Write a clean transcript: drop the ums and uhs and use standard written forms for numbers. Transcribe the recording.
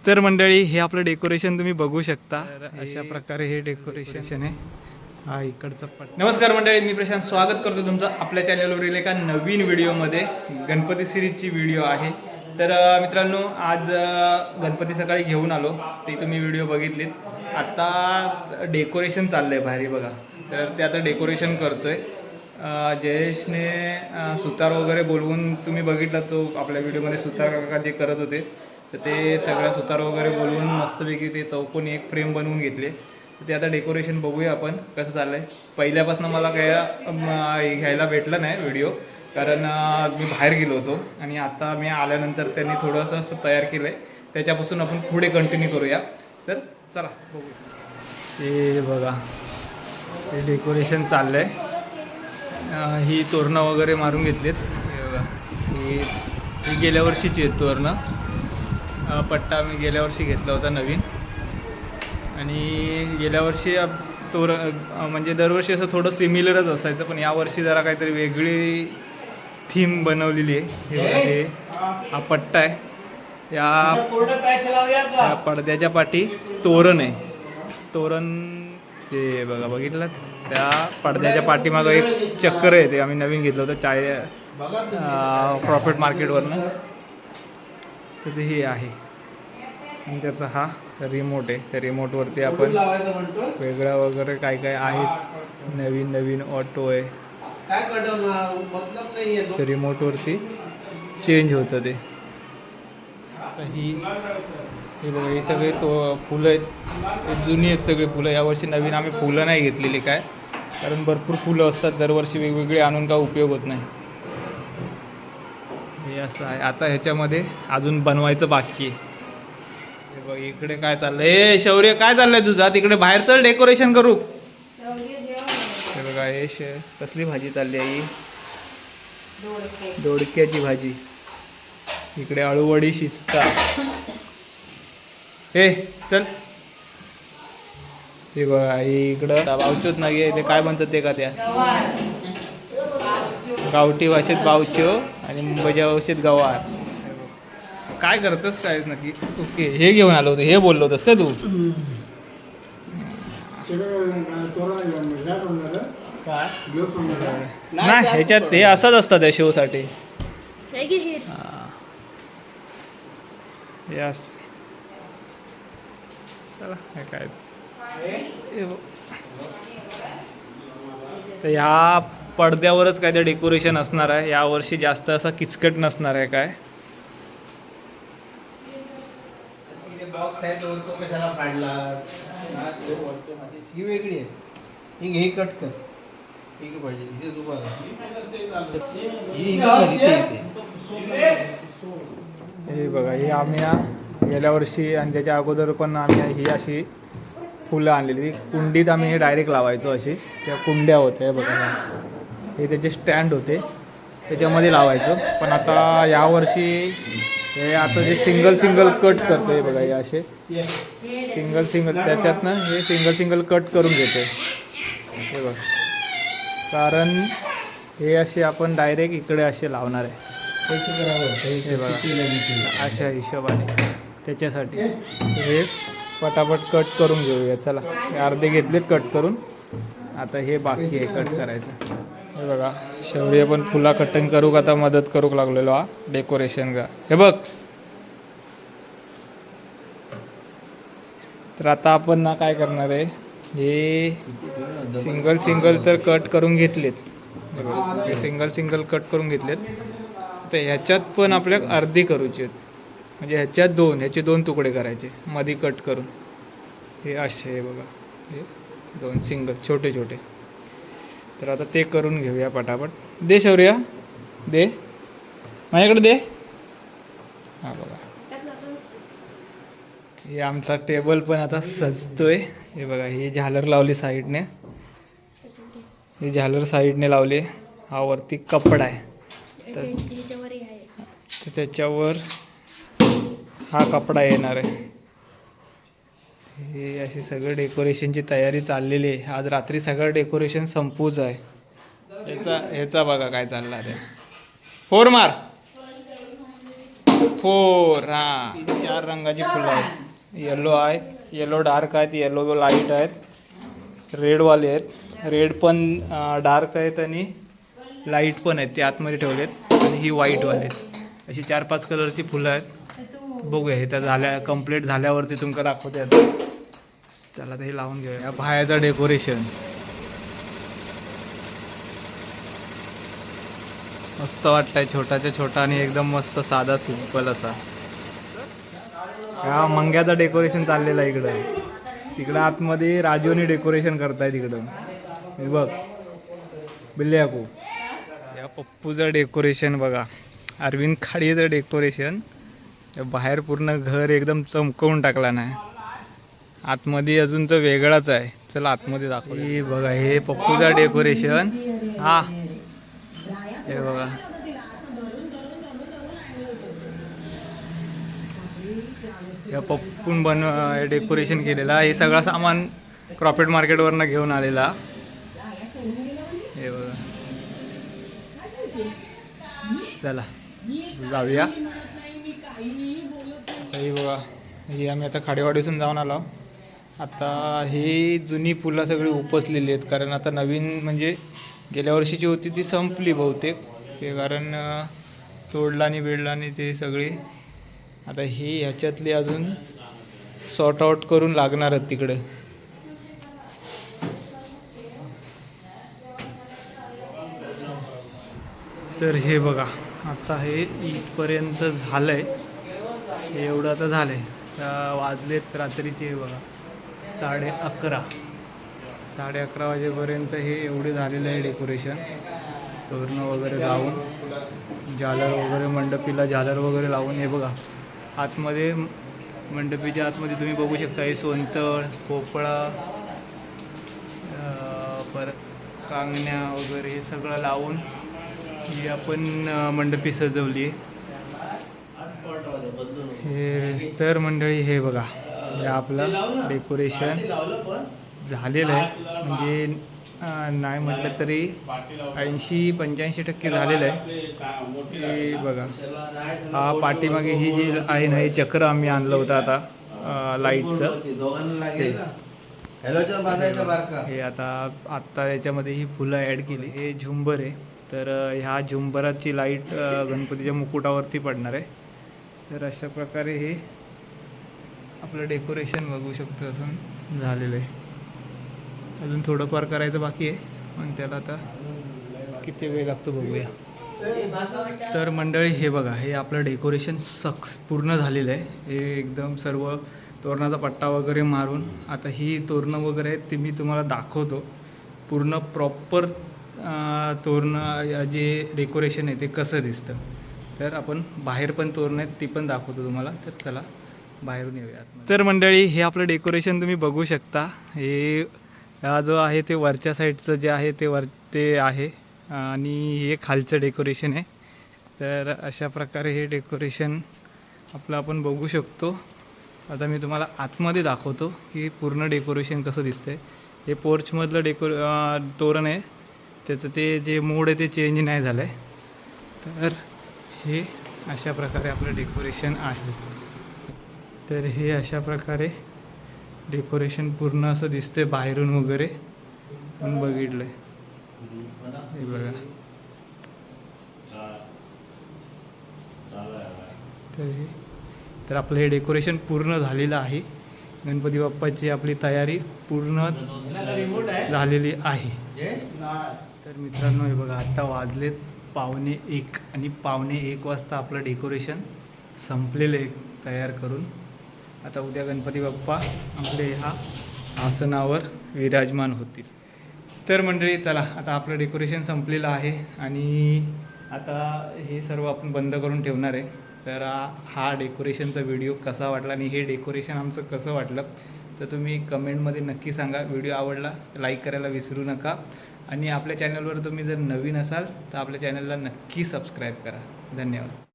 तर मंडळी हे आपलं डेकोरेशन तुम्ही बघू शकता. अशा प्रकारे हे डेकोरेशन आहे. हा इकडचा पट. नमस्कार मंडळी, मी प्रशांत स्वागत करतो तुमचं आपल्या चॅनलवरील एका नवीन व्हिडिओमध्ये. गणपती सिरीजची व्हिडिओ आहे. तर मित्रांनो, आज गणपती सकाळी घेऊन आलो, ते तुम्ही व्हिडिओ बघितलीत. आता डेकोरेशन चाललंय भारी बघा. तर ते आता डेकोरेशन करतोय. जयेशने सुतार वगैरे बोलवून, तुम्ही बघितलं तो आपल्या व्हिडिओमध्ये सुतार काका जे करत होते, तर ते सगळ्या सुतार वगैरे बोलवून मस्तपैकी ते चौकोनी एक फ्रेम बनवून घेतले. ते आता डेकोरेशन बघूया आपण कसं चाललंय. पहिल्यापासून मला काय घ्यायला भेटलं नाही व्हिडिओ, कारण मी बाहेर गेलो होतो आणि आता मी आल्यानंतर त्यांनी थोडंसं असं तयार केलं आहे. त्याच्यापासून आपण पुढे कंटिन्यू करूया. तर चला बघूया. हे बघा, हे डेकोरेशन चाललं आहे. ही तोरणं वगैरे मारून घेतलीत. हे बघा, ही गेल्या वर्षीची आहेत तोरणं. पट्टा मी गेल्या वर्षी घेतला होता नवीन. आणि गेल्या वर्षी म्हणजे दरवर्षी असं थोडं सिमिलरच असायचं, पण यावर्षी जरा काहीतरी वेगळी थीम बनवलेली आहे. हे हा पट्टा आहे. या पडद्याच्या पाठी तोरण आहे. तोरण ते बघा, बघितलं त्या पडद्याच्या पाठीमागं एक चक्र आहे, ते आम्ही नवीन घेतलं होतं प्रॉफिट मार्केटवरनं. तर ते हे आहे. आणि त्याचा हा रिमोट आहे. त्या रिमोटवरती आपण वेगळं वगैरे काय काय आहेत, नवीन नवीन ऑटो आहे, त्या रिमोटवरती चेंज होतं ते. आता हे बघा, हे सगळे फुलं आहेत, जुनी आहेत सगळे फुलं. यावर्षी नवीन आम्ही फुलं नाही घेतलेली, काय कारण भरपूर फुलं असतात दरवर्षी, वेगवेगळे आणून काय उपयोग होत नाही. हे असं आहे. आता ह्याच्यामध्ये अजून बनवायचं बाकी आहे. हे बघ, इकडे काय चाललंय. हे शौर्य, काय चाललंय तुझं? तिकडे बाहेर चल, डेकोरेशन करू. हे बघा, हे कसली भाजी चालली आहे? दोडक्याची भाजी. इकडे अळूवडी शिजता. हे चल. हे बघा, इकडं बावचोच नाही, ते काय म्हणतात ते का, त्या गावठी भाषेत बावचो आणि मुंबईच्या भाषेत गवार. काय करतस काय नक्की? ओके, हे घेऊन आलो होतं, हे बोललो होतस का तू? नाही, ह्याच्यात हे असंच असतं त्या शोसाठी. यस, चला काय. तर ह्या पडद्यावरच काय ते डेकोरेशन असणार आहे. यावर्षी जास्त असं किचकट नसणार आहे काय. ही वेगळी आहे, ही कट कर. हे बघा, हे आम्ही गेल्या वर्षी आणि त्याच्या अगोदर पण आम्ही ही अशी फुलं आणलेली. कुंडीत आम्ही हे डायरेक्ट लावायचो. अशी त्या कुंड्या होत्या बघा, हे त्याचे स्टँड होते, त्याच्यामध्ये लावायचो. पण आता यावर्षी हे आता जे सिंगल कट करतो, हे बघा, हे असे सिंगल त्याच्यातनं हे सिंगल कट करून घेतो. हे बघा, कारण हे असे आपण डायरेक्ट इकडे असे लावणार आहे. हे बघा, अशा हिशोबाने. त्याच्यासाठी हे पटापट कट करून घेऊया. चला, हे अर्धे घेतलेत कट करून. आता हे बाकी आहे कट करायचं. हे बघा, शौर्य पण फुला कटिंग करू आता मदत करूक लागलेलो हा डेकोरेशन का. हे बघ, तर आता आपण ना काय करणार आहे, हे सिंगल तर कट करून घेतलेत. हे सिंगल कट करून घेतलेत. तर ह्याच्यात पण आपल्या अर्धी करूची आहेत, म्हणजे ह्याच्यात ह्याचे दोन तुकडे करायचे मध्ये कट करून. हे असे, हे बघा, हे दोन सिंगल छोटे. तर आता ते करून घेऊया पटापट. दे शौर्या, दे माझ्याकडे दे. हा बघा, हे आमचा टेबल पण आता सजतोय. हे बघा, ही झालर लावली साईडने, ही झालर साईडने लावली. हा वरती कपडा आहे, तर त्याच्यावर हा कपडा येणार आहे. हे अशी सगळं डेकोरेशनची तयारी चाललेली आहे. आज रात्री सगळं डेकोरेशन संपूच आहे. ह्याचा बघा काय चालला ते. फोर मार. फोर. हा 4 रंगाची फुलं आहेत. येलो आहेत, येलो डार्क आहेत, येलो लाईट आहेत, रेडवाले आहेत. रेड पण डार्क आहेत आणि लाईट पण आहेत, ते आतमध्ये ठेवलेत. आणि ही व्हाईटवाले आहेत. अशी 4-5 कलरची फुलं आहेत. बघूया हे त्या झाल्या कंप्लीट झाल्यावरती तुमका दाखवते आता. चला तर हे लावून घेऊया. या बाहेरचं डेकोरेशन मस्त वाटतंय. छोटाच्या छोटा आणि एकदम मस्त साधा सिंपल असा. या मंग्याचं डेकोरेशन चाललेलं आहे इकडं. तिकडं आतमध्ये राजूनी डेकोरेशन करताय तिकडं. हे बघ बिल्ल्याकू. या पप्पूचं डेकोरेशन बघा. अरविंद खाडीचं डेकोरेशन. बाहेर पूर्ण घर एकदम चमकवून टाकला नाही. आतमध्ये अजून तर वेगळाच आहे. चला आतमध्ये दाखव. हे बघा हे पप्पूचं डेकोरेशन. हा हे बघा. या पप्पून डेकोरेशन केलेला. हे सगळं सामान क्रॉफिट मार्केटवरनं घेऊन आलेला. हे बघा. चला जाऊया. हे बघा ही आम्ही आता खाडेवाडीतून जाऊन आलो. आता ही जुनी फुलं सगळी उपसलेली आहेत, कारण आता नवीन म्हणजे गेल्या वर्षीची होती ती संपली बहुतेक. ते कारण तोडलानी बिडलानी ते सगळी. आता ही ह्याच्यातली अजून सॉर्ट आउट करून लागणार आहेत तिकडे. तर हे बघा आता हे इथपर्यंत झालं आहे. हे एवढं आता झालं आहे. वाजलेत रात्रीचे बघा 11:30. 11:30 वाजेपर्यंत हे एवढे झालेलं आहे डेकोरेशन. तोरणं वगैरे लावून, झालर वगैरे, मंडपीला झालर वगैरे लावून. हे बघा आतमध्ये मंडपीच्या आतमध्ये तुम्ही बघू शकता हे सोनतळ, पोपळा, परत कांगण्या वगैरे हे सगळं लावून ही आपण मंडपी सजवली आहे. हे तर मंडळी हे बघा हे आपलं डेकोरेशन झालेलं आहे. म्हणजे नाही म्हटलं तरी 80-85% झालेलं आहे. हे बघा हा पाठीमागे ही जी आहे ना, हे चक्र आम्ही आणलं होतं आता लाईटचं. हे आता याच्यामध्ये ही फुलं ॲड केली. हे झुंबर आहे. तर ह्या झुंबराची लाईट गणपतीच्या मुकुटावरती पडणार आहे. तर अशा प्रकारे हे आपलं डेकोरेशन बघू शकतो अजून झालेलं आहे. अजून थोडंफार करायचं बाकी आहे, पण त्याला आता किती वेळ लागतो बघूया. तर मंडळी हे बघा हे आपलं डेकोरेशन पूर्ण झालेलं आहे. हे एकदम सर्व तोरणाचा पट्टा वगैरे मारून आता ही तोरणं वगैरे आहेत ती मी तुम्हाला दाखवतो. पूर्ण प्रॉपर तोरणं जे डेकोरेशन आहे ते कसं दिसतं. तर आपण बाहेर पण तोरणं आहेत ती पण दाखवतो तुम्हाला. तर चला बाहेरून येऊयात. तर मंडळी हे आपलं डेकोरेशन तुम्ही बघू शकता. हे हा जो आहे ते वरच्या साईडचं जे आहे ते आहे आणि हे खालचं डेकोरेशन आहे. तर अशा प्रकारे हे डेकोरेशन आपलं आपण बघू शकतो. आता मी तुम्हाला आतमध्ये दाखवतो की पूर्ण डेकोरेशन कसं दिसतंय. हे पोर्चमधलं तोरण आहे. त्याचं ते जे मोड आहे ते चेंज नाही झालं आहे. तर हे अशा प्रकारे आपलं डेकोरेशन आहे. तर हे अशा प्रकारे डेकोरेशन पूर्ण असं दिसते बाहेरून वगैरे पण बघितलं आहे. हे बघा तर आपलं हे डेकोरेशन पूर्ण झालेलं आहे. गणपती बाप्पाची आपली तयारी पूर्ण झालेली आहे. तर मित्रांनो हे बघा आता वाजलेत 1:15 आणि 1:15 वाजता आपलं डेकोरेशन संपलेलं आहे तयार करून. आता उद्या गणपती बाप्पा आपले ह्या आसनावर विराजमान होतील. तर मंडळी चला आता आपलं डेकोरेशन संपलेलं आहे आणि आता हे सर्व आपण बंद करून ठेवणार आहे. तर हा डेकोरेशनचा व्हिडिओ कसा वाटला आणि हे डेकोरेशन आमचं कसं वाटलं तर तुम्ही कमेंटमध्ये नक्की सांगा. व्हिडिओ आवडला लाईक करायला विसरू नका आणि आपल्या चॅनलवर तुम्ही जर नवीन असाल तर आपल्या चॅनलला नक्की सबस्क्राईब करा. धन्यवाद.